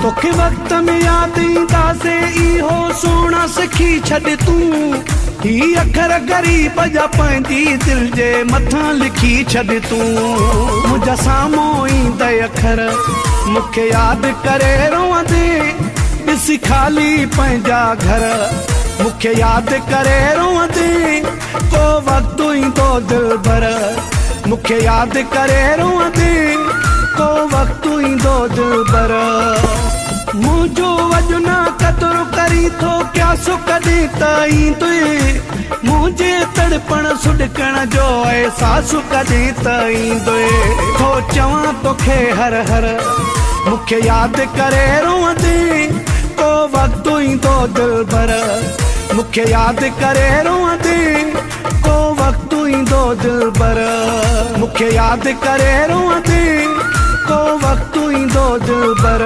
तोखे वक्त में याद ईंदासे इहो सोना सिखी छॾ तूं ही अखर ग़रीब जा पंहिंजी दिल जे मथां लिखी छॾ तूं मुंहिंजा साम्हूं ईंदे अखर मूंखे यादि करे रोअंदे ॾिसी खाली पंहिंजा घर मूंखे यादि करे रोअंदे को वक़्तु ईंदो दिलबर मूंखे यादि करे रोअंदे को वक़्तु ईंदो दिलबर मुंहिंजो वॼु न क़दुरु करी थो क्या सो कॾहिं त ईंदुई मुंहिंजे तड़पण सुॾकण जो अहसासु कॾहिं त ईंदुई थो चवां तोखे हर हर मूंखे यादि करे रोअंदे को वक़्तु ईंदो दिलबर मूंखे यादि करे रोअंदे को वक़्तु ईंदो दिलबर मूंखे यादि करे रोअंदे को वक़्तु ईंदो दिलबर।